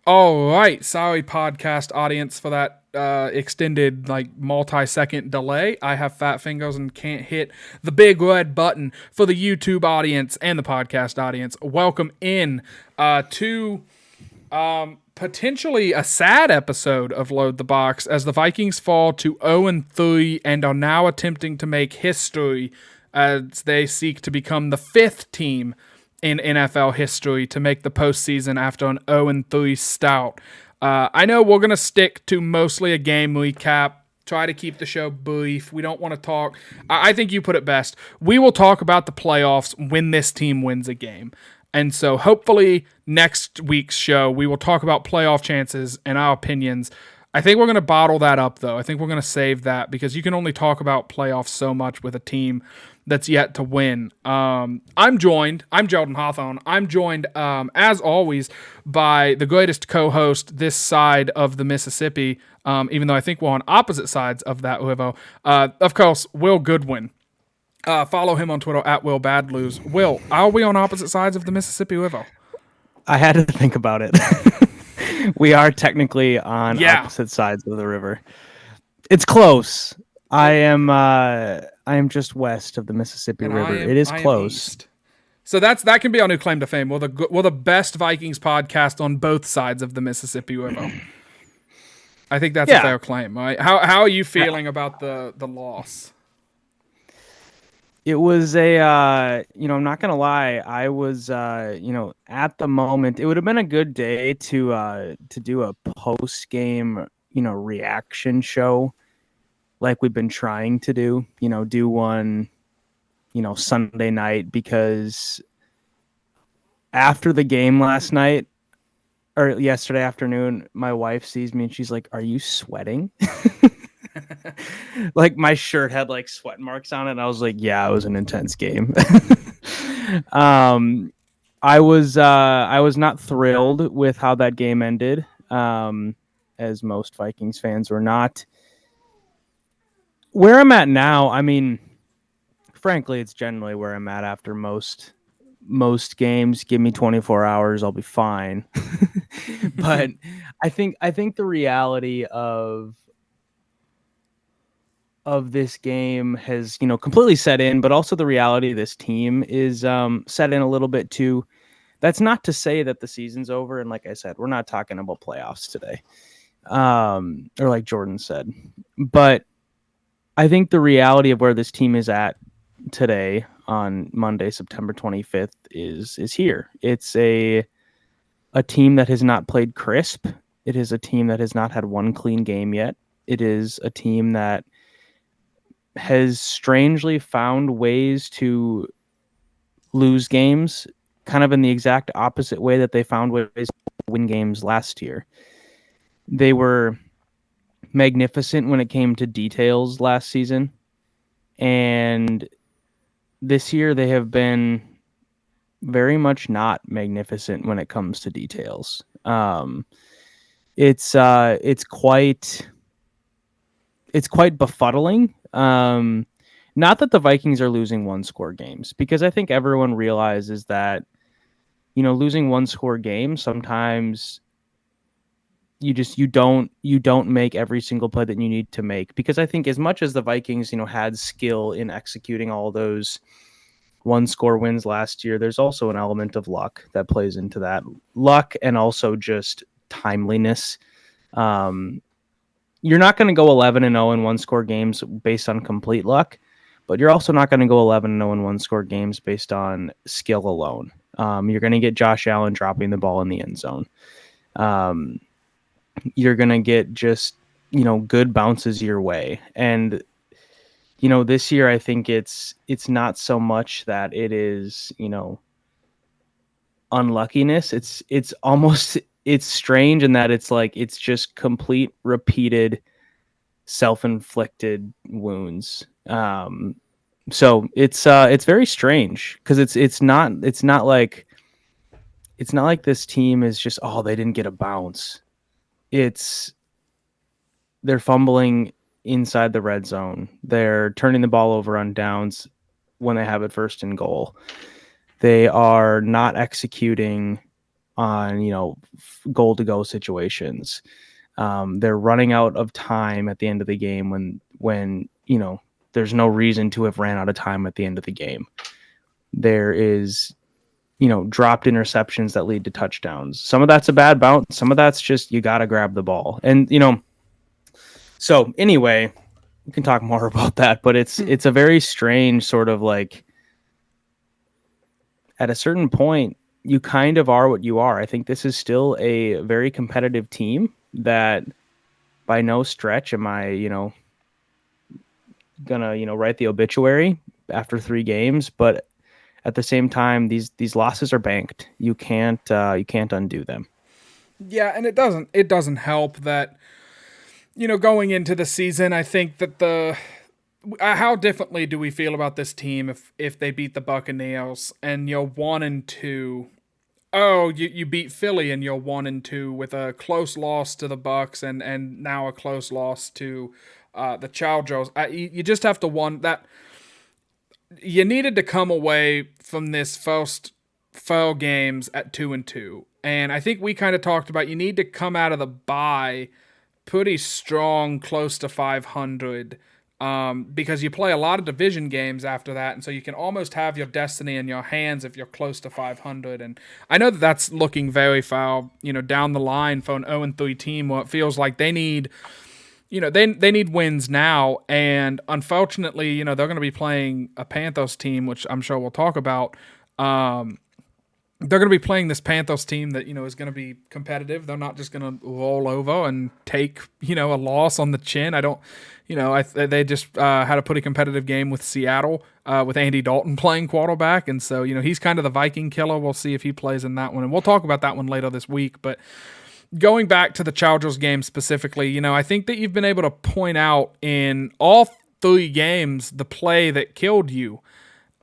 All right, sorry, podcast audience, for that extended, multi-second delay. I have fat fingers and can't hit the big red button. For the YouTube audience and the podcast audience, welcome in to potentially a sad episode of Load the Box as the Vikings fall to 0-3 and are now attempting to make history as they seek to become the fifth team in NFL history to make the postseason after an 0-3 stout. I know we're going to stick to mostly a game recap, try to keep the show brief. We don't want to talk. I think you put it best. We will talk about the playoffs when this team wins a game. And so hopefully next week's show, we will talk about playoff chances and our opinions. I think we're going to bottle that up, though. I think we're going to save that because you can only talk about playoffs so much with a team that's yet to win. I'm Jordan Hawthorne. I'm joined, as always, by the greatest co-host this side of the Mississippi, even though I think we're on opposite sides of that river. Of course, Will Goodwin. Follow him on Twitter at Will Badloos. Will, are we on opposite sides of the Mississippi River? I had to think about it. We are technically on opposite sides of the river. It's close. I am just west of the Mississippi River. It is close. So that can be our new claim to fame. We're the best Vikings podcast on both sides of the Mississippi River. I think that's a fair claim, right? How are you feeling about the loss? It was I'm not going to lie. I was, at the moment, it would have been a good day to do a post-game, reaction show like we've been trying to do, do one, Sunday night, because after the game last night or yesterday afternoon, my wife sees me and she's like, "Are you sweating?" Like my shirt had like sweat marks on it. And I was like, yeah, it was an intense game. I was not thrilled with how that game ended. As most Vikings fans were not. Where I'm at now, I mean, frankly, it's generally where I'm at after most games. Give me 24 hours, I'll be fine. But I think the reality of this game has, completely set in, but also the reality of this team is set in a little bit too. That's not to say that the season's over. And like I said, we're not talking about playoffs today. Or like Jordan said, but I think the reality of where this team is at today on Monday, September 25th is here. It's a team that has not played crisp. It is a team that has not had one clean game yet. It is a team that has strangely found ways to lose games kind of in the exact opposite way that they found ways to win games last year. They were magnificent when it came to details last season, and this year they have been very much not magnificent when it comes to details. It's quite befuddling. Not that the Vikings are losing one-score games, because I think everyone realizes that, losing one-score games, sometimes you don't make every single play that you need to make. Because I think as much as the Vikings, had skill in executing all those one-score wins last year, there's also an element of luck that plays into that. Luck and also just timeliness. You're not going to go 11-0 in one-score games based on complete luck, but you're also not going to go 11-0 in one-score games based on skill alone. You're going to get Josh Allen dropping the ball in the end zone. You're going to get just, good bounces your way. And, this year I think it's not so much that it is, unluckiness. It's almost... It's strange in that it's like it's just complete repeated self-inflicted wounds. So it's very strange because it's not like this team is just, oh, they didn't get a bounce. They're fumbling inside the red zone. They're turning the ball over on downs when they have it first and goal. They are not executing on, goal to go situations. They're running out of time at the end of the game when there's no reason to have ran out of time at the end of the game. There is, dropped interceptions that lead to touchdowns. Some of that's a bad bounce. Some of that's just you got to grab the ball. And, so anyway, we can talk more about that, but it's a very strange sort of like, at a certain point, you kind of are what you are. I think this is still a very competitive team that by no stretch am I, gonna, write the obituary after 3 games, but at the same time, these losses are banked. You can't undo them. Yeah, and it doesn't help that going into the season, I think that how differently do we feel about this team if they beat the Buccaneers and you're 1-2? Oh, you beat Philly and you're 1-2 with a close loss to the Bucks and now a close loss to the Chargers. You just have to that you needed to come away from this first 4 games at 2-2, and I think we kind of talked about you need to come out of the bye pretty strong, close to 500. Because you play a lot of division games after that, and so you can almost have your destiny in your hands if you're close to 500. And I know that that's looking very far, down the line for an 0-3 team where it feels like they need, they need wins now. And unfortunately, they're going to be playing a Panthers team, which I'm sure we'll talk about. They're going to be playing this Panthers team that, is going to be competitive. They're not just going to roll over and take, a loss on the chin. I don't, they just had a pretty competitive game with Seattle with Andy Dalton playing quarterback. And so, he's kind of the Viking killer. We'll see if he plays in that one. And we'll talk about that one later this week. But going back to the Chargers game specifically, I think that you've been able to point out in all 3 games the play that killed you.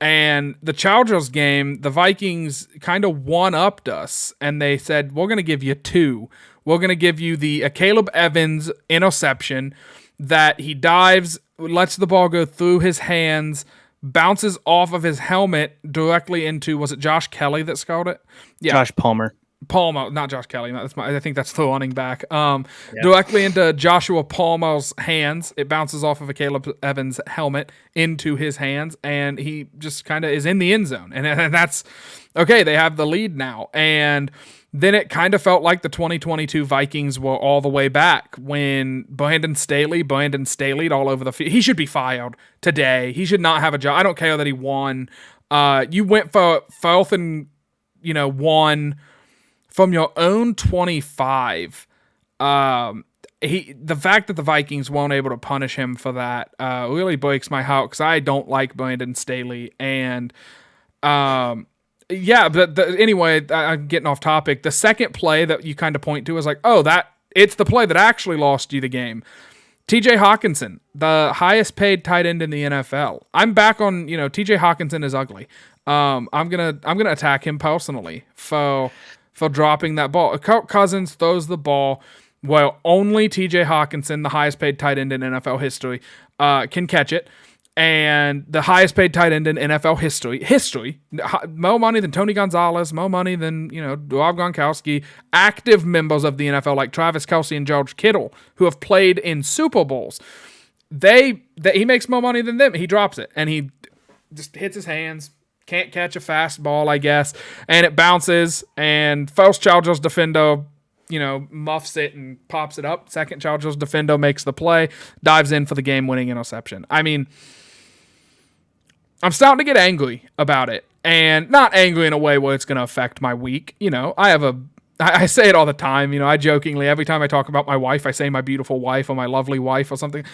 And the Chargers game, the Vikings kind of one-upped us, and they said, we're going to give you 2. We're going to give you the Caleb Evans interception that he dives, lets the ball go through his hands, bounces off of his helmet directly into, was it Josh Kelly that scored it? Yeah. Josh Palmer, not Josh Kelly. I think that's the running back. Directly into Joshua Palmer's hands. It bounces off of a Caleb Evans helmet into his hands, and he just kind of is in the end zone. And that's okay. They have the lead now, and then it kind of felt like the 2022 Vikings were all the way back when Brandon Staley all over the field. He should be fired today. He should not have a job. I don't care that he won. You went for 4th and 1. From your own 25, the fact that the Vikings weren't able to punish him for that really breaks my heart because I don't like Brandon Staley. And anyway, I'm getting off topic. The second play that you kind of point to is like, it's the play that actually lost you the game. TJ Hawkinson, the highest paid tight end in the NFL. I'm back on, TJ Hawkinson is ugly. I'm gonna attack him personally for dropping that ball. Kirk Cousins throws the ball while only TJ Hawkinson, the highest paid tight end in NFL history, can catch it. And the highest paid tight end in NFL history, more money than Tony Gonzalez, more money than, Rob Gronkowski, active members of the NFL like Travis Kelce and George Kittle, who have played in Super Bowls. He makes more money than them. He drops it, and he just hits his hands. Can't catch a fastball, I guess, and it bounces, and first Chargers defender, muffs it and pops it up. Second Chargers defender makes the play, dives in for the game-winning interception. I mean, I'm starting to get angry about it, and not angry in a way where it's going to affect my week. I say it all the time. I jokingly, every time I talk about my wife, I say my beautiful wife or my lovely wife or something.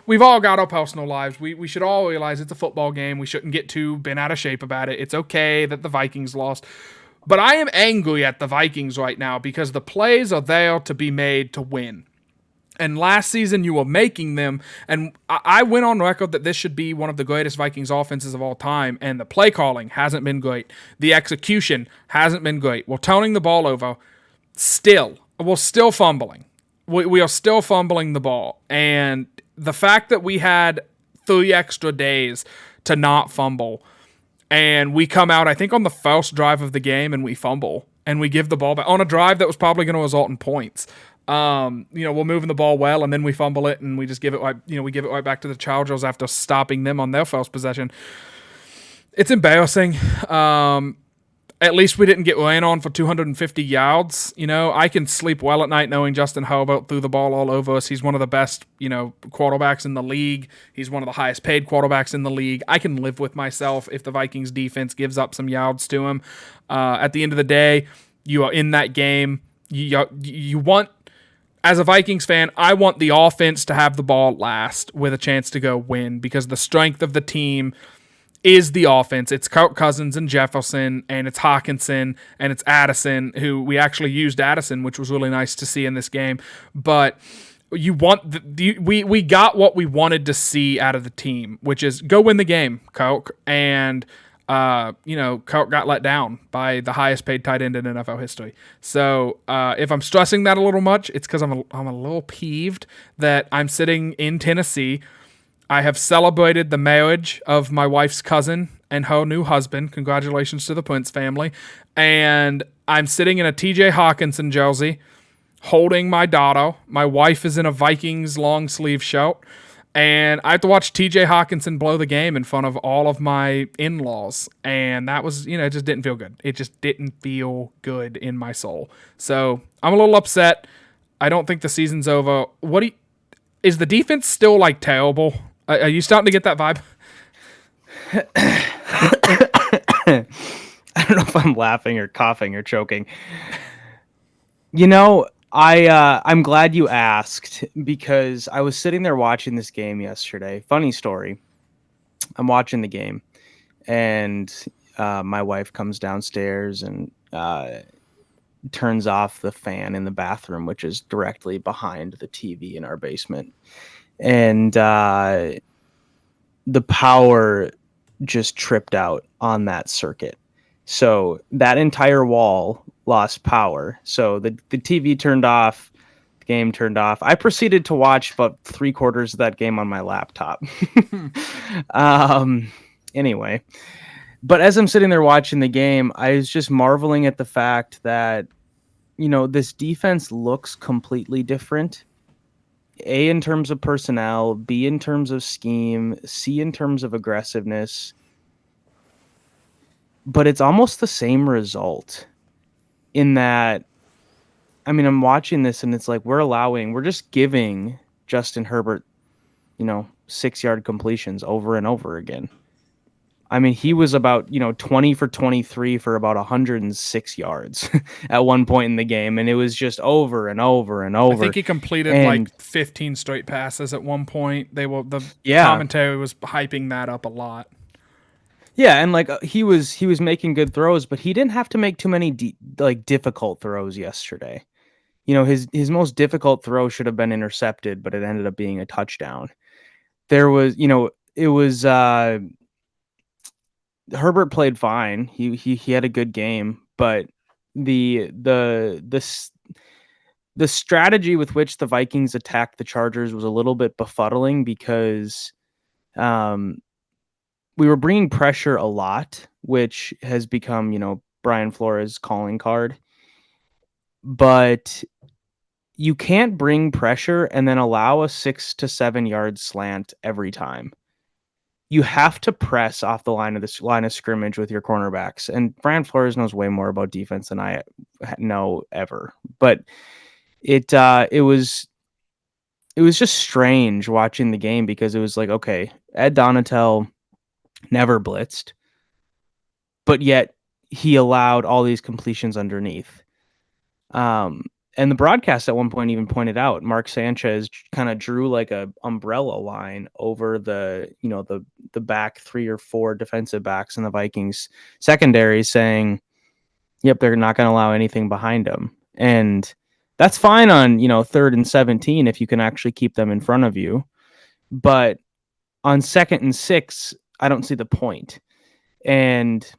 We've all got our personal lives. We should all realize it's a football game. We shouldn't get too bent out of shape about it. It's okay that the Vikings lost. But I am angry at the Vikings right now because the plays are there to be made to win. And last season you were making them, and I went on record that this should be one of the greatest Vikings offenses of all time, and the play calling hasn't been great. The execution hasn't been great. We're turning the ball over. We're still fumbling. We are still fumbling the ball. And the fact that we had 3 extra days to not fumble, and we come out, I think, on the first drive of the game, and we fumble. and we give the ball back on a drive that was probably going to result in points. We're moving the ball well, and then we fumble it, and we just give it right. We give it right back to the Chargers after stopping them on their first possession. It's embarrassing. At least we didn't get ran on for 250 yards. I can sleep well at night knowing Justin Herbert threw the ball all over us. He's one of the best, quarterbacks in the league. He's one of the highest paid quarterbacks in the league. I can live with myself if the Vikings defense gives up some yards to him. At the end of the day, you are in that game. You want, as a Vikings fan, I want the offense to have the ball last with a chance to go win, because the strength of the team is the offense. It's Kirk Cousins and Jefferson, and it's Hawkinson, and it's Addison, who we actually used Addison, which was really nice to see in this game. But you want we got what we wanted to see out of the team, which is go win the game, Kirk. And Kirk got let down by the highest paid tight end in NFL history. So if I'm stressing that a little much, it's because I'm a little peeved that I'm sitting in Tennessee. I have celebrated the marriage of my wife's cousin and her new husband. Congratulations to the Prince family. And I'm sitting in a TJ Hawkinson jersey holding my daughter. My wife is in a Vikings long sleeve shirt. And I have to watch TJ Hawkinson blow the game in front of all of my in-laws. And that was, it just didn't feel good. It just didn't feel good in my soul. So I'm a little upset. I don't think the season's over. Is the defense still terrible? Are you starting to get that vibe? I don't know if I'm laughing or coughing or choking. I'm glad you asked, because I was sitting there watching this game yesterday. Funny story. I'm watching the game, and my wife comes downstairs and turns off the fan in the bathroom, which is directly behind the TV in our basement. And the power just tripped out on that circuit. So that entire wall lost power. So the TV turned off, the game turned off. I proceeded to watch about 3/4 of that game on my laptop. Anyway, but as I'm sitting there watching the game, I was just marveling at the fact that, this defense looks completely different. A, in terms of personnel, B, in terms of scheme, C, in terms of aggressiveness. But it's almost the same result in that, I'm watching this and it's we're just giving Justin Herbert, 6-yard completions over and over again. He was about, 20 for 23 for about 106 yards at one point in the game. And it was just over and over and over. I think he completed 15 straight passes at one point. Commentary was hyping that up a lot. Yeah, and he was making good throws, but he didn't have to make too many difficult throws yesterday. His most difficult throw should have been intercepted, but it ended up being a touchdown. There was, it was Herbert played fine. He had a good game, but the strategy with which the Vikings attacked the Chargers was a little bit befuddling, because we were bringing pressure a lot, which has become, Brian Flores' calling card. But you can't bring pressure and then allow a 6 to 7 yard slant every time. You have to press off the line of scrimmage with your cornerbacks. And Brian Flores knows way more about defense than I know ever. But it was just strange watching the game, because it was okay, Ed Donatel never blitzed, but yet he allowed all these completions underneath. And the broadcast at one point even pointed out Mark Sanchez kind of drew a umbrella line over the back 3 or 4 defensive backs in the Vikings secondary, saying, yep, they're not going to allow anything behind them. And that's fine on, 3rd and 17 if you can actually keep them in front of you. But on 2nd and 6, I don't see the point. And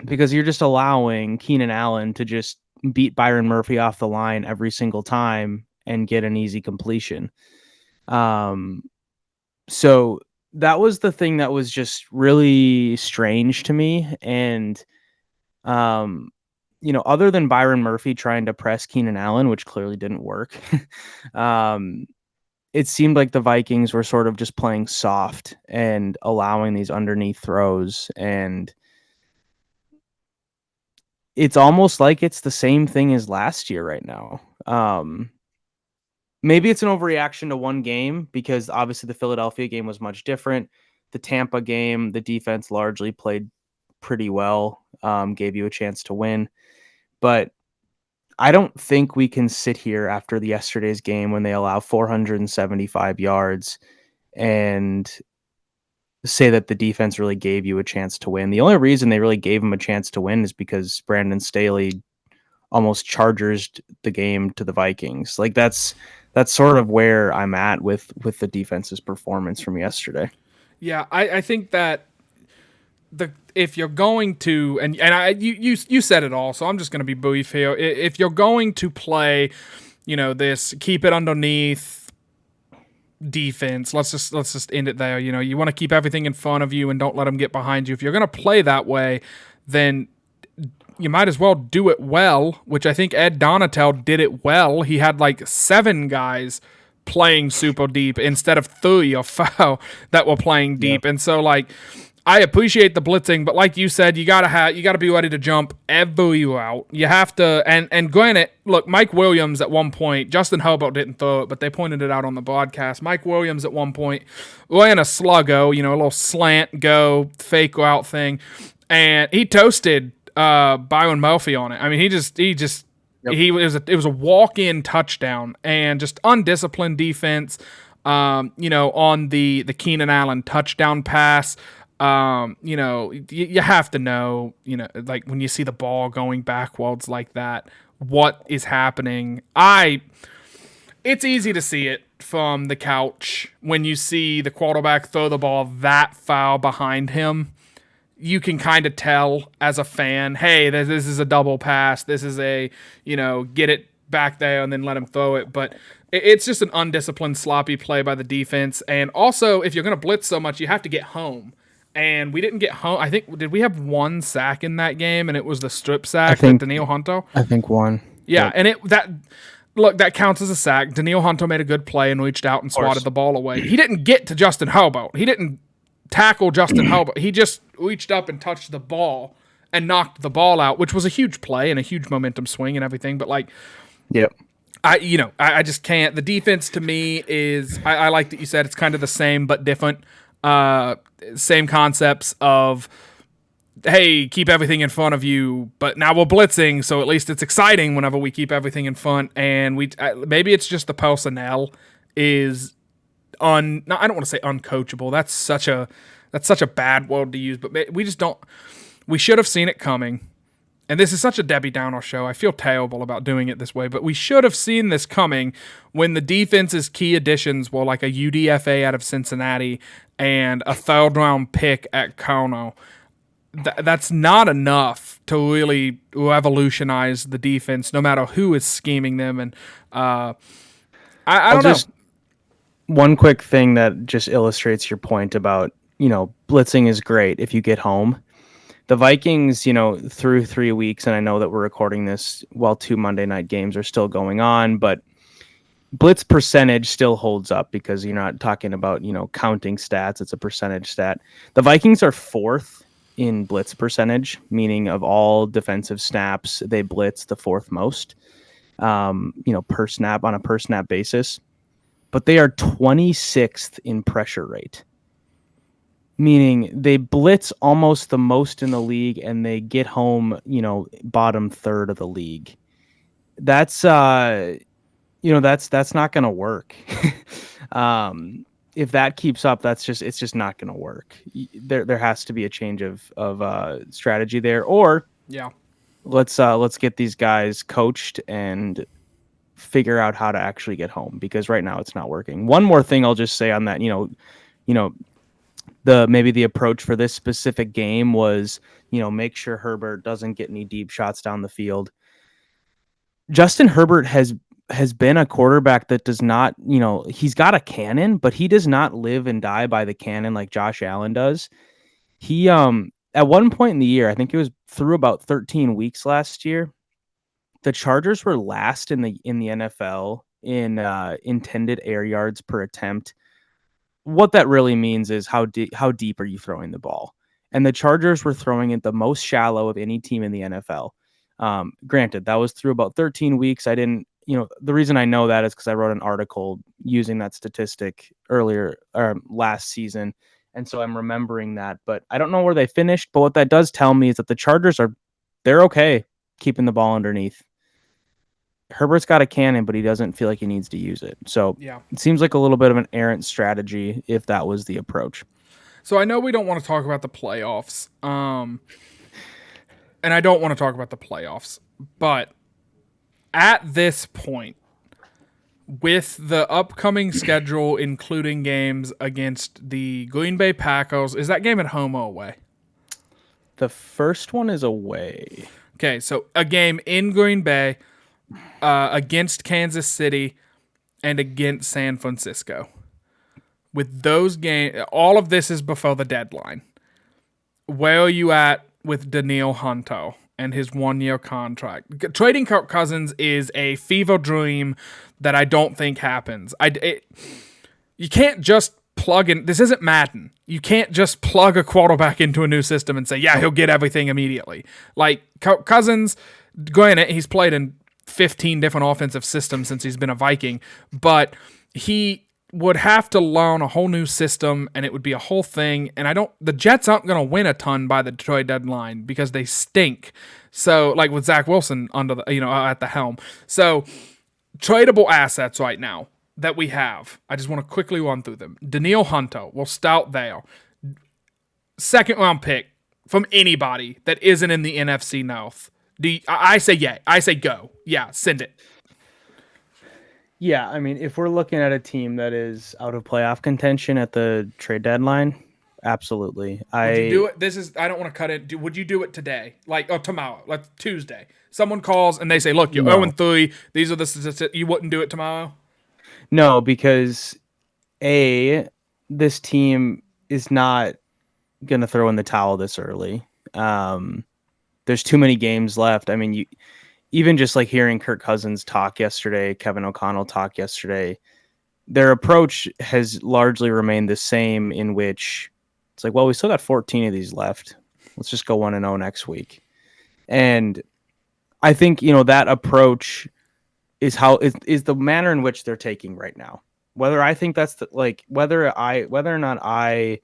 because you're just allowing Keenan Allen to just beat Byron Murphy off the line every single time and get an easy completion. So that was the thing that was just really strange to me. And other than Byron Murphy trying to press Keenan Allen, which clearly didn't work, um, it seemed like the Vikings were sort of just playing soft and allowing these underneath throws. And it's almost like it's the same thing as last year right now. Maybe it's an overreaction to one game because obviously the Philadelphia game was much different. The Tampa game, the defense largely played pretty well, gave you a chance to win. But I don't think we can sit here after yesterday's game when they allow 475 yards and say that the defense really gave you a chance to win. The only reason they really gave him a chance to win is because Brandon Staley almost chargers the game to the Vikings. Like that's sort of where I'm at with the defense's performance from yesterday. Yeah, I think that if you're going to you said it all, so I'm just going to be brief here. If you're going to play, this keep it underneath defense, let's just end it there. You want to keep everything in front of you and don't let them get behind you. If you're going to play that way, then you might as well do it well, which I think Ed Donatel did it well. He had like 7 guys playing super deep instead of 3 or 4 that were playing deep. Yep. And so like I appreciate the blitzing, but like you said, you gotta be ready to jump every route. You have to, and granted, look, Mike Williams at one point, Justin Herbert didn't throw it, but they pointed it out on the broadcast. Mike Williams at one point ran a sluggo, a little slant go fake route thing, and he toasted Byron Murphy on it. I mean, yep. It was a walk-in touchdown and just undisciplined defense. On the Keenan Allen touchdown pass. You have to know, like when you see the ball going backwards like that, what is happening. It's easy to see it from the couch when you see the quarterback throw the ball that far behind him. You can kind of tell as a fan, hey, this is a double pass. This is a, get it back there and then let him throw it. But it's just an undisciplined, sloppy play by the defense. And also, if you're going to blitz so much, you have to get home. And we didn't get home. I think, did we have 1 sack in that game? And it was the strip sack that Daniil Hunter? I think 1. Yeah, yep. And that counts as a sack. Daniil Hunter made a good play and reached out and swatted the ball away. He didn't get to Justin Herbert. He didn't tackle Justin Herbert. He just reached up and touched the ball and knocked the ball out, which was a huge play and a huge momentum swing and everything. But like, yep. I just can't. The defense to me is, I like that you said it's kind of the same but different. Same concepts of, hey, keep everything in front of you, but now we're blitzing, so at least it's exciting whenever we keep everything in front. And maybe it's just the personnel is I don't want to say uncoachable. That's such a bad word to use, but we just don't. We should have seen it coming. And this is such a Debbie Downer show. I feel terrible about doing it this way, but we should have seen this coming when the defense's key additions were like a UDFA out of Cincinnati and a third-round pick at Carno. That's not enough to really revolutionize the defense, no matter who is scheming them. And I don't know. One quick thing that just illustrates your point about, blitzing is great if you get home. The Vikings, through 3 weeks, and I know that we're recording this while 2 Monday night games are still going on, but blitz percentage still holds up because you're not talking about, counting stats. It's a percentage stat. The Vikings are 4th in blitz percentage, meaning of all defensive snaps, they blitz the 4th most, per snap on a per snap basis. But they are 26th in pressure rate. Meaning they blitz almost the most in the league and they get home, bottom third of the league. That's that's not going to work. If that keeps up, it's just not going to work. There has to be a change of strategy there, or yeah, let's get these guys coached and figure out how to actually get home, because right now it's not working. One more thing I'll just say on that, the approach for this specific game was, make sure Herbert doesn't get any deep shots down the field. Justin Herbert has been a quarterback that does not, he's got a cannon, but he does not live and die by the cannon like Josh Allen does. He, at one point in the year, I think it was through about 13 weeks last year, the Chargers were last in the NFL in intended air yards per attempt. What that really means is how deep are you throwing the ball? And the Chargers were throwing it the most shallow of any team in the NFL. Granted, that was through about 13 weeks. I didn't, the reason I know that is because I wrote an article using that statistic earlier or last season. And so I'm remembering that, but I don't know where they finished. But what that does tell me is that the Chargers they're okay keeping the ball underneath. Herbert's got a cannon, but he doesn't feel like he needs to use it. So Yeah. it seems like a little bit of an errant strategy if that was the approach. So I know we don't want to talk about the playoffs. And I don't want to talk about the playoffs, but at this point, with the upcoming schedule, including games against the Green Bay Packers, is that game at home or away? The first one is away. Okay, so a game in Green Bay against Kansas City and against San Francisco. With those games, all of this is before the deadline. Where are you at with Danielle Hunter and his 1-year contract? Trading Kirk Cousins is a fever dream that I don't think happens. You can't just plug in. This isn't Madden. You can't just plug a quarterback into a new system and say, yeah, he'll get everything immediately. Like Cousins, granted, he's played in 15 different offensive systems since he's been a Viking, but he would have to learn a whole new system, and it would be a whole thing. And the Jets aren't going to win a ton by the trade deadline because they stink. So, like with Zach Wilson at the helm. So, tradable assets right now that we have. I just want to quickly run through them. Danielle Hunter, we'll start there. Second round pick from anybody that isn't in the NFC North. I say yeah. I say go. Yeah, send it. Yeah, I mean, if we're looking at a team that is out of playoff contention at the trade deadline, absolutely. Would you do it? I don't want to cut it. Would you do it today? Tomorrow, like Tuesday. Someone calls and they say, look, you're 0-3. These are the statistics. You wouldn't do it tomorrow? No, because this team is not going to throw in the towel this early. There's too many games left. I mean, even just like hearing Kirk Cousins talk yesterday, Kevin O'Connell talk yesterday, their approach has largely remained the same, in which it's like, well, we still got 14 of these left. Let's just go 1-0 next week. And I think, that approach is the manner in which they're taking right now. Whether I think that's whether or not I,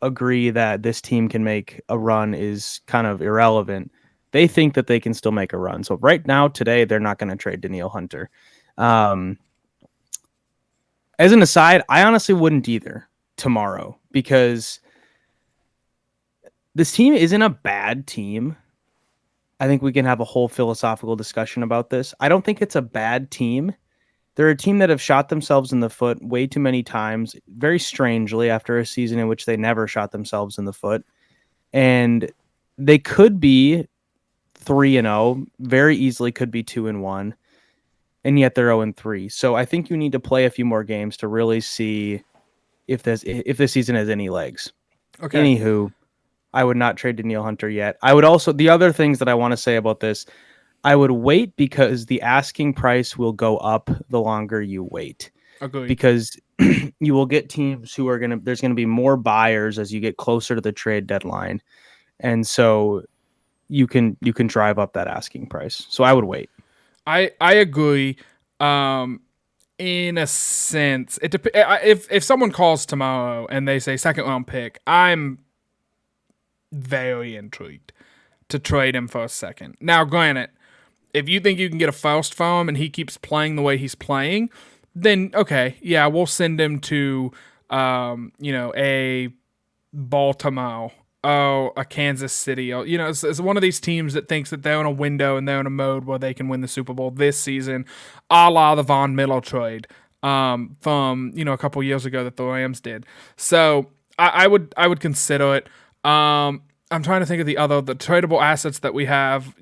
agree that this team can make a run is kind of irrelevant. They think that they can still make a run. So right now, today, they're not going to trade Danielle Hunter. As an aside, I honestly wouldn't either tomorrow, because this team isn't a bad team. I think we can have a whole philosophical discussion about this. I don't think it's a bad team. They're a team that have shot themselves in the foot way too many times, very strangely, after a season in which they never shot themselves in the foot. And they could be 3-0, very easily could be 2-1, and yet they're 0-3. So I think you need to play a few more games to really see if this season has any legs. Okay. Anywho, I would not trade Danielle Hunter yet. I would also, the other things that I want to say about this, I would wait because the asking price will go up the longer you wait. Agreed. Because you will get teams who there's going to be more buyers as you get closer to the trade deadline. And so you can drive up that asking price. So I would wait. I agree. In a sense, if someone calls tomorrow and they say second round pick, I'm very intrigued to trade him for a second. Now, granted, if you think you can get a first for him and he keeps playing the way he's playing, then okay, yeah, we'll send him to a Baltimore. A Kansas City. It's one of these teams that thinks that they're in a window and they're in a mode where they can win the Super Bowl this season, a la the Von Miller trade from a couple years ago that the Rams did. So I would consider it. I'm trying to think of the tradable assets that we have.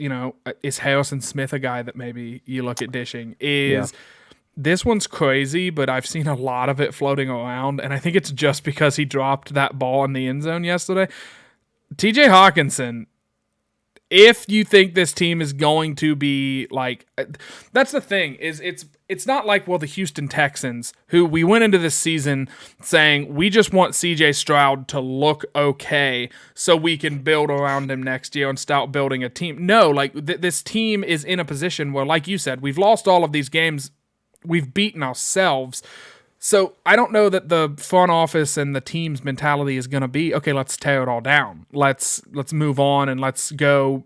Is Harrison Smith a guy that maybe you look at dishing? This one's crazy, but I've seen a lot of it floating around, and I think it's just because he dropped that ball in the end zone yesterday. TJ Hawkinson, if you think this team is going to be like, that's the thing, is it's not like, well, the Houston Texans, who we went into this season saying we just want CJ Stroud to look okay so we can build around him next year and start building a team. No, like this team is in a position where, like you said, we've lost all of these games, we've beaten ourselves. So I don't know that the front office and the team's mentality is going to be, okay, let's tear it all down. Let's move on and let's go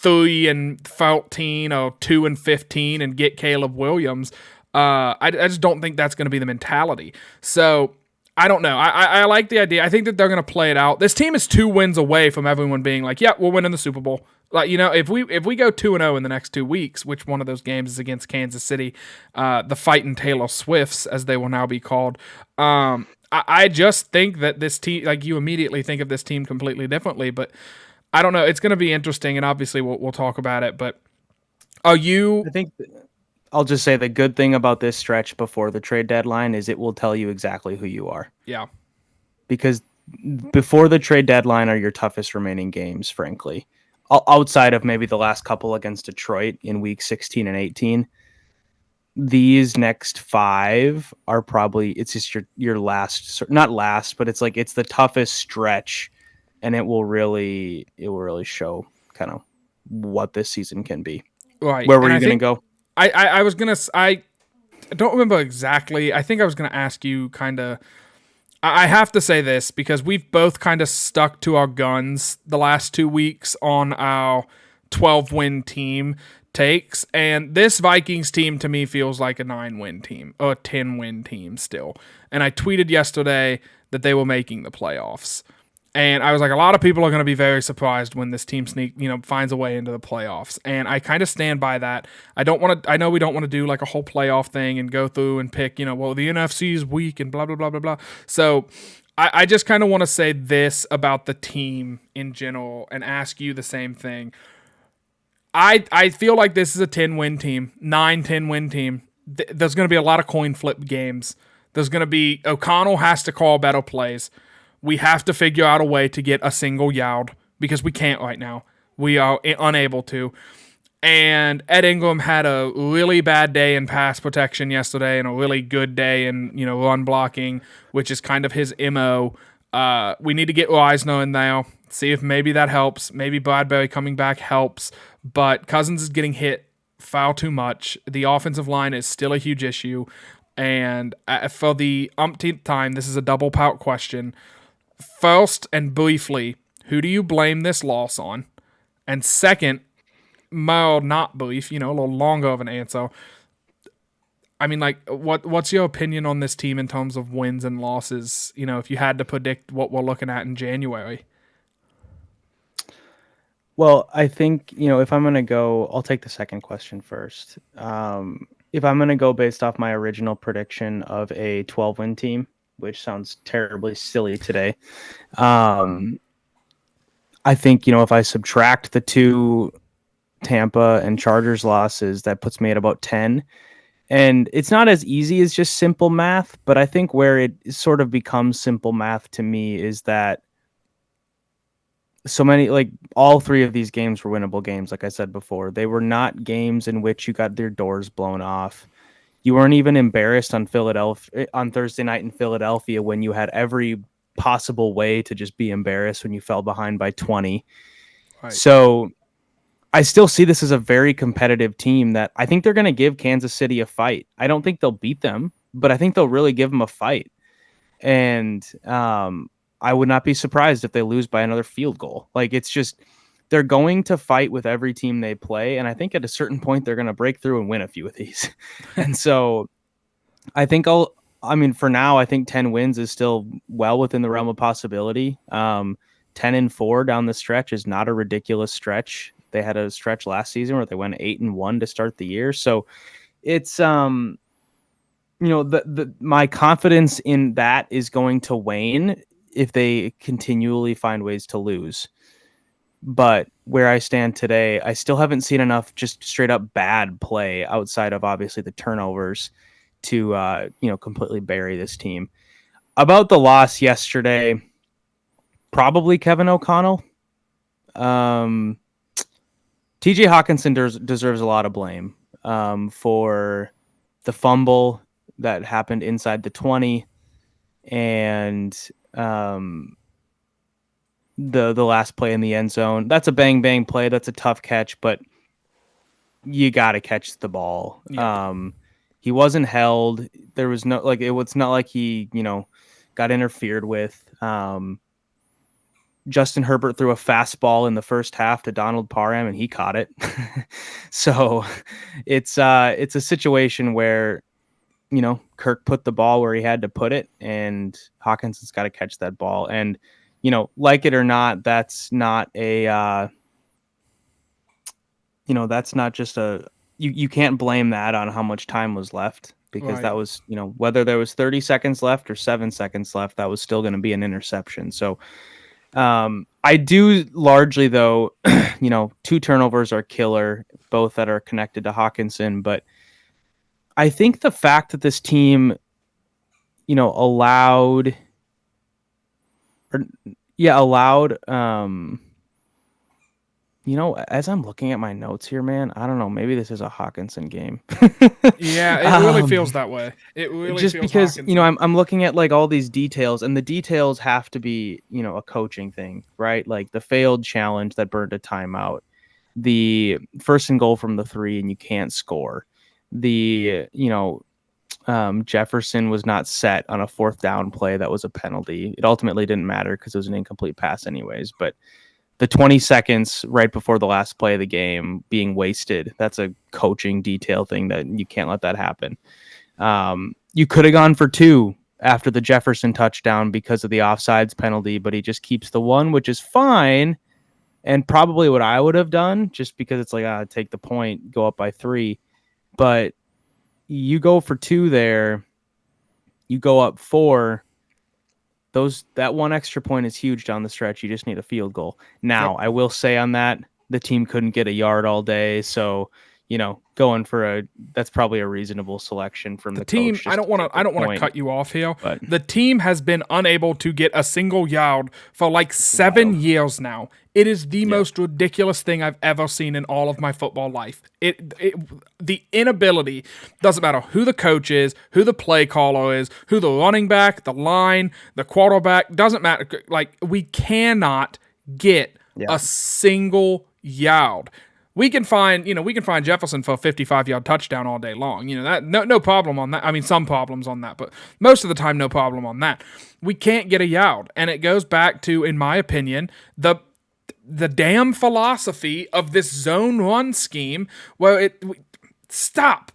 3-14 or 2-15 and get Caleb Williams. I just don't think that's going to be the mentality. So I don't know. I like the idea. I think that they're going to play it out. This team is 2 wins away from everyone being like, yeah, we're winning the Super Bowl. Like, if we go 2-0 in the next 2 weeks, which one of those games is against Kansas City, the fighting Taylor Swifts, as they will now be called. I just think that this team, like, you immediately think of this team completely differently, but I don't know. It's going to be interesting, and obviously we'll talk about it. But are you? I think I'll just say the good thing about this stretch before the trade deadline is it will tell you exactly who you are. Yeah. Because before the trade deadline are your toughest remaining games, frankly. Outside of maybe the last couple against Detroit in week 16 and 18, these next 5 are probably, it's just your last, not last, but it's like it's the toughest stretch, and it will really show kind of what this season can be. Right. Where were And you I going to think go? I was gonna I don't remember exactly. I think I was gonna ask you kind of. I have to say this because we've both kind of stuck to our guns the last 2 weeks on our 12-win team takes, and this Vikings team to me feels like a 9-win team or a 10-win team still. And I tweeted yesterday that they were making the playoffs. And I was like, a lot of people are going to be very surprised when this team finds a way into the playoffs. And I kind of stand by that. I know we don't want to do like a whole playoff thing and go through and pick, well, the NFC is weak and blah, blah, blah, blah, blah. So I just kind of want to say this about the team in general and ask you the same thing. I feel like this is a 10-win team, 9-10-win team. There's going to be a lot of coin flip games. There's going to be, O'Connell has to call better plays. We have to figure out a way to get a single yard because we can't right now. We are unable to. And Ed Ingram had a really bad day in pass protection yesterday and a really good day in run blocking, which is kind of his MO. We need to get Reisner in there, see if maybe that helps. Maybe Bradbury coming back helps. But Cousins is getting hit far too much. The offensive line is still a huge issue. And for the umpteenth time, this is a double pout question. First and briefly, who do you blame this loss on? And second, more not brief, a little longer of an answer. I mean, like, what's your opinion on this team in terms of wins and losses? If you had to predict what we're looking at in January. Well, I think, if I'm going to go, I'll take the second question first. If I'm going to go based off my original prediction of a 12-win team, which sounds terribly silly today, I think, if I subtract the 2 Tampa and Chargers losses, that puts me at about 10. And it's not as easy as just simple math, but I think where it sort of becomes simple math to me is that so many, like all 3 of these games were winnable games. Like I said before, they were not games in which you got their doors blown off. You weren't even embarrassed on Thursday night in Philadelphia when you had every possible way to just be embarrassed when you fell behind by 20. Right. So I still see this as a very competitive team that I think they're going to give Kansas City a fight. I don't think they'll beat them, but I think they'll really give them a fight. And I would not be surprised if they lose by another field goal. Like, it's just, they're going to fight with every team they play. And I think at a certain point, they're going to break through and win a few of these. And so I think for now, I think 10 wins is still well within the realm of possibility. 10-4 down the stretch is not a ridiculous stretch. They had a stretch last season where they went 8-1 to start the year. So it's, my confidence in that is going to wane if they continually find ways to lose. But where I stand today, I still haven't seen enough just straight up bad play outside of obviously the turnovers to completely bury this team. About the loss yesterday, probably Kevin O'Connell. TJ Hawkinson deserves a lot of blame for the fumble that happened inside the 20 and the last play in the end zone. That's a bang play. That's a tough catch, but you got to catch the ball. Yeah. He wasn't held. There was no it was not like he, got interfered with. Justin Herbert threw a fastball in the first half to Donald Parham and he caught it. So it's a situation where, Kirk put the ball where he had to put it and Hawkinson's got to catch that ball. And, like it or not, that's not that's not just you can't blame that on how much time was left because Right. that was, whether there was 30 seconds left or 7 seconds left, that was still going to be an interception. So I do largely though, 2 turnovers are killer, both that are connected to Hawkinson. But I think the fact that this team, allowed, as I'm looking at my notes here, man, I don't know, maybe this is a Hawkinson game. Yeah, it really feels that way. It really Just feels because, Hawkinson. I'm looking at like all these details and the details have to be, a coaching thing, right? Like the failed challenge that burned a timeout, the first and goal from the 3 and you can't score, the, Jefferson was not set on a 4th down play. That was a penalty. It ultimately didn't matter because it was an incomplete pass anyways, but the 20 seconds right before the last play of the game being wasted, that's a coaching detail thing that you can't let that happen. You could have gone for 2 after the Jefferson touchdown because of the offsides penalty, but he just keeps the 1, which is fine. And probably what I would have done, just because it's like, take the point, go up by 3. But you go for 2 there, you go up 4. That 1 extra point is huge down the stretch. You just need a field goal. Now, Yep. I will say on that, the team couldn't get a yard all day. So, going for that's probably a reasonable selection from The the team, coach I just don't to want take to the I don't want to point. cut you off here. But The team has been unable to get a single yard for like 7 wild. years now. It is the Yeah. most ridiculous thing I've ever seen in all of my football life. The inability, doesn't matter who the coach is, who the play caller is, who the running back, the line, the quarterback, doesn't matter. Like we cannot get Yeah. a single yard. We can find Jefferson for a 55-yard touchdown all day long. That no problem on that. I mean, some problems on that, but most of the time, no problem on that. We can't get a yard, and it goes back to, in my opinion, the damn philosophy of this zone run scheme where stop,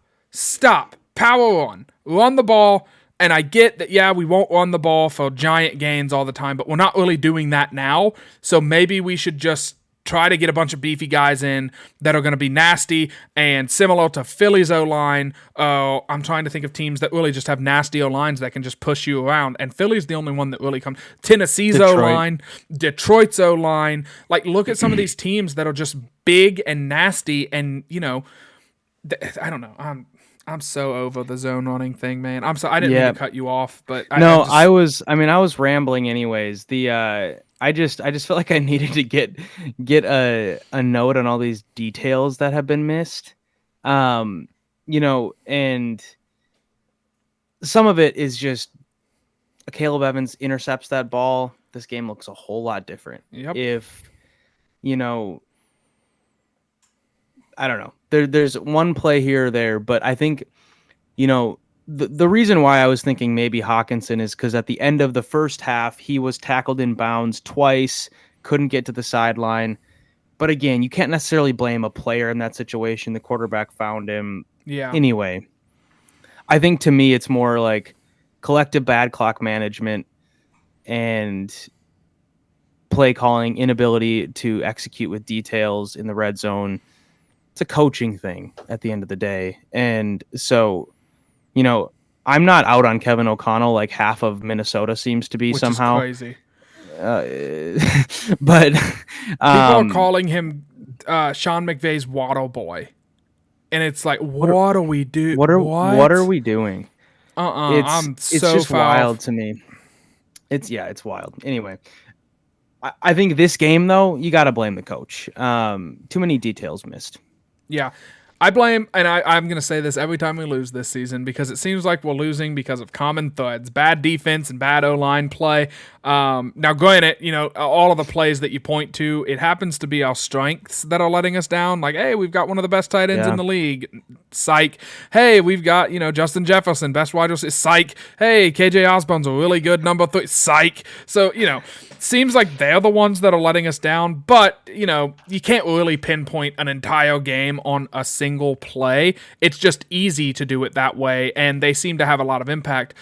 power run the ball. And I get that, yeah, we won't run the ball for giant gains all the time, but we're not really doing that now. So maybe we should just try to get a bunch of beefy guys in that are going to be nasty and similar to Philly's O-line. I'm trying to think of teams that really just have nasty O-lines that can just push you around. And Philly's the only one that really comes. Tennessee's Detroit. O-line, Detroit's O-line. Like, look at some of these teams that are just big and nasty and, I don't know. I'm so over the zone running thing, man. I'm so I didn't mean to cut you off, but No, I just I was rambling anyways. I just felt like I needed to get a note on all these details that have been missed. And some of it is just Caleb Evans intercepts that ball. This game looks a whole lot different. yep. If, you know, I don't know. There's one play here or there, but I think, the reason why I was thinking maybe Hawkinson is because at the end of the first half, he was tackled in bounds twice, couldn't get to the sideline. But again, you can't necessarily blame a player in that situation. The quarterback found him. Yeah. Anyway, I think to me, it's more like collective bad clock management and play calling, inability to execute with details in the red zone. It's a coaching thing at the end of the day. And so, I'm not out on Kevin O'Connell like half of Minnesota seems to be Which is somehow. crazy. But People are calling him Sean McVay's Waddle Boy. And it's like, what are we doing? what are we doing? I'm It's so just foul. wild to me. It's wild. Anyway, I think this game, though, you got to blame the coach. Too many details missed. Yeah. I blame, and I'm going to say this every time we lose this season because it seems like we're losing because of common threads, bad defense and bad O-line play. Now, granted, all of the plays that you point to, it happens to be our strengths that are letting us down. Like, hey, we've got one of the best tight ends in the league. Psych. Hey, we've got, Justin Jefferson, best wide receiver. Psych. Hey, KJ Osborne's a really good number 3. Psych. So, seems like they're the ones that are letting us down, but you can't really pinpoint an entire game on a single play. It's just easy to do it that way, and they seem to have a lot of impact.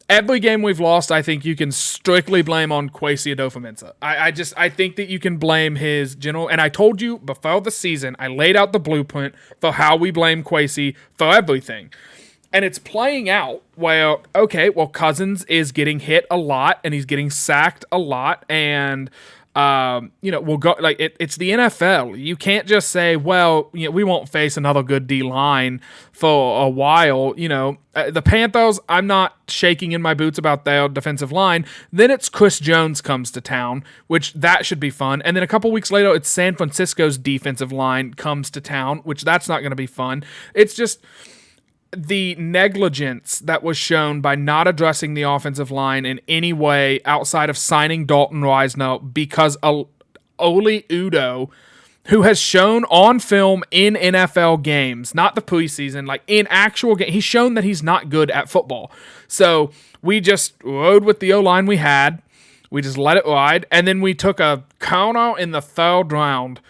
Every game we've lost, I think you can strictly blame on Kwesi Adofo-Mensah. I think that you can blame his general, and I told you before the season, I laid out the blueprint for how we blame Kwesi for everything. And it's playing out where, okay, well, Cousins is getting hit a lot and he's getting sacked a lot. And, we'll go like it's the NFL. You can't just say, well, we won't face another good D line for a while. The Panthers, I'm not shaking in my boots about their defensive line. Then it's Chris Jones comes to town, which that should be fun. And then a couple weeks later, it's San Francisco's defensive line comes to town, which that's not going to be fun. It's just the negligence that was shown by not addressing the offensive line in any way outside of signing Dalton Risner because Oli Udoh, who has shown on film in NFL games, not the preseason, like in actual game, he's shown that he's not good at football. So we just rode with the O-line we had. We just let it ride. And then we took a corner in the third round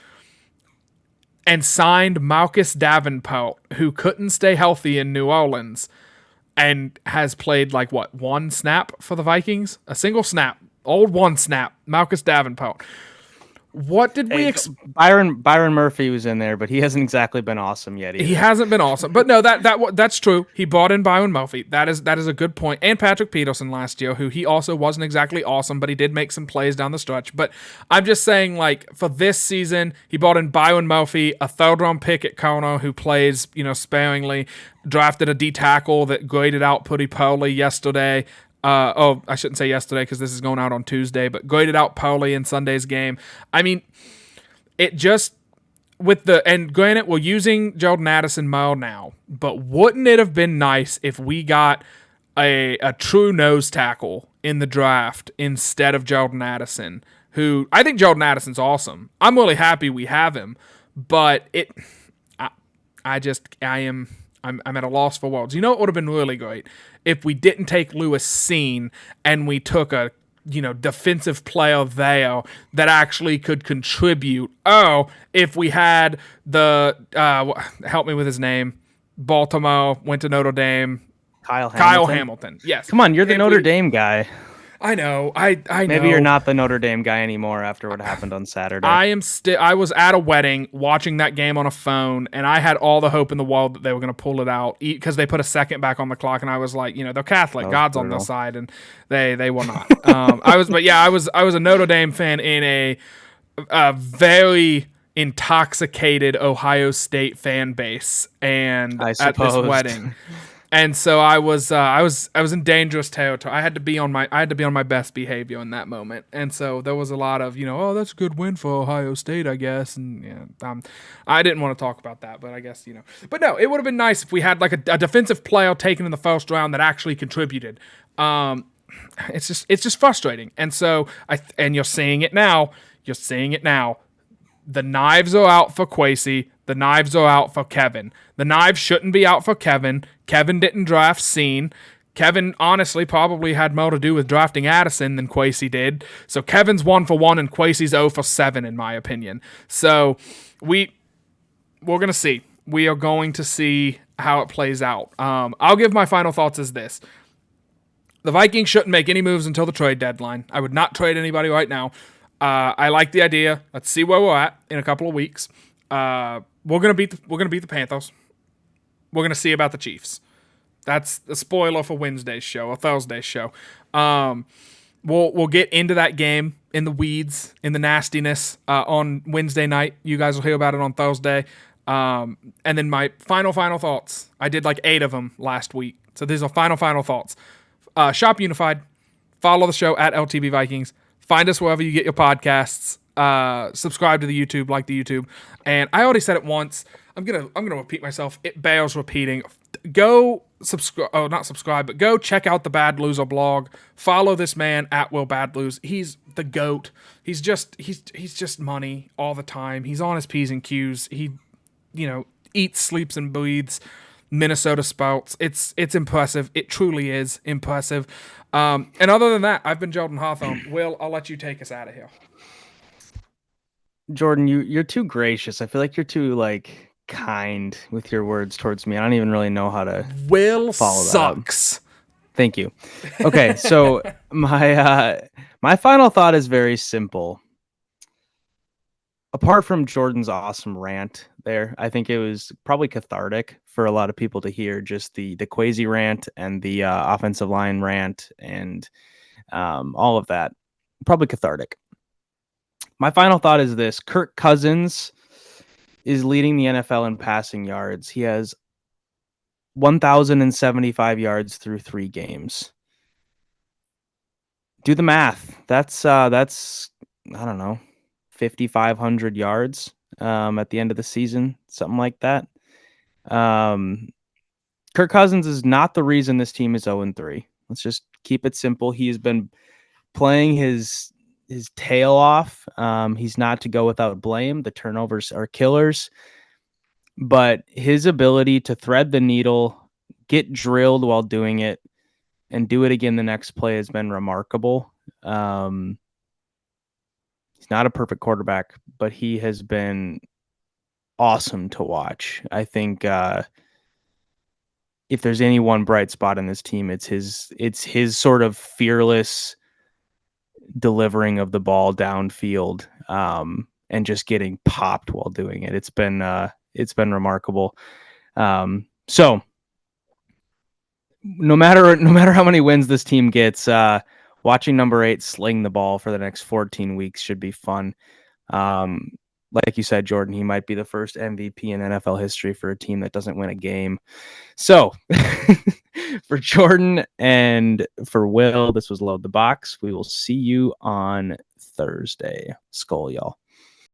and signed Marcus Davenport, who couldn't stay healthy in New Orleans and has played one snap for the Vikings? A single snap. One snap. Marcus Davenport. What did we Byron Murphy was in there, but he hasn't exactly been awesome yet either. He hasn't been awesome. But no, that's true. He brought in Byron Murphy. That is a good point. And Patrick Peterson last year, who he also wasn't exactly awesome, but he did make some plays down the stretch. But I'm just saying, for this season, he brought in Byron Murphy, a third-round pick at corner who plays, sparingly, drafted a D tackle that graded out pretty poorly yesterday. I shouldn't say yesterday because this is going out on Tuesday, but graded out poorly in Sunday's game. I mean, it just and granted, we're using Jordan Addison more now, but wouldn't it have been nice if we got a true nose tackle in the draft instead of Jordan Addison, who I think Jordan Addison's awesome. I'm really happy we have him, but I'm at a loss for words. It would have been really great if we didn't take Lewis Seen and we took a defensive player there that actually could contribute. Oh, if we had the help me with his name, Baltimore, went to Notre Dame, Kyle Hamilton. Yes, come on, you're the Notre Dame guy. I know. I know. Maybe you're not the Notre Dame guy anymore after what happened on Saturday. I was at a wedding watching that game on a phone, and I had all the hope in the world that they were going to pull it out because they put a second back on the clock, and I was like, they're Catholic, God's on their side, and they were not. I was a Notre Dame fan in a very intoxicated Ohio State fan base, and at this wedding. And so I was in dangerous territory. I had to be on my best behavior in that moment. And so there was a lot of, that's a good win for Ohio State, I guess. And I didn't want to talk about that, but I guess, But no, it would have been nice if we had a defensive player taken in the first round that actually contributed. It's just frustrating. And so and you're seeing it now. The knives are out for Kwesi. The knives are out for Kevin. The knives shouldn't be out for Kevin. Kevin didn't draft Seen. Kevin honestly probably had more to do with drafting Addison than Kwesi did. So Kevin's 1 for 1 and Kwesi's 0 for 7 in my opinion. So we're going to see. We are going to see how it plays out. I'll give my final thoughts as this. The Vikings shouldn't make any moves until the trade deadline. I would not trade anybody right now. I like the idea. Let's see where we're at in a couple of weeks. We're gonna beat the Panthers. We're gonna see about the Chiefs. That's the spoiler for Wednesday's show or Thursday's show. We'll get into that game in the weeds, in the nastiness on Wednesday night. You guys will hear about it on Thursday. And then my final thoughts. I did 8 of them last week, so these are final thoughts. Shop Unified. Follow the show at LTB Vikings. Find us wherever you get your podcasts. Subscribe to the YouTube, like the YouTube. And I already said it once. I'm gonna repeat myself. It bears repeating. Go subscribe. Oh, not subscribe, but go check out the Bad Loser blog. Follow this man at Will Bad Lose. He's the goat. He's just money all the time. He's on his P's and Q's. He, eats, sleeps, and breathes Minnesota Spouts. It's impressive. It truly is impressive. And other than that, I've been Jordan Hawthorne. Will, I'll let you take us out of here. Jordan, you're too gracious. I feel like you're too kind with your words towards me. I don't even really know how to Will follow sucks. That up. Thank you. Okay, so my final thought is very simple. Apart from Jordan's awesome rant there, I think it was probably cathartic for a lot of people to hear just the Kwesi rant and the offensive line rant and all of that. Probably cathartic. My final thought is this. Kirk Cousins is leading the NFL in passing yards. He has 1,075 yards through 3 games. Do the math. That's I don't know, 5,500 yards at the end of the season, something like that. Kirk Cousins is not the reason this team is 0-3. Let's just keep it simple. He has been playing his tail off. He's not to go without blame. The turnovers are killers. But his ability to thread the needle, get drilled while doing it, and do it again the next play has been remarkable. He's not a perfect quarterback, but he has been awesome to watch. I think if there's any one bright spot in this team, it's his sort of fearless delivering of the ball downfield and just getting popped while doing it. It's been remarkable. So no matter how many wins this team gets, watching number 8 sling the ball for the next 14 weeks should be fun. Like you said, Jordan, he might be the first MVP in NFL history for a team that doesn't win a game. So for Jordan and for Will, this was Load the Box. We will see you on Thursday. Skol, y'all.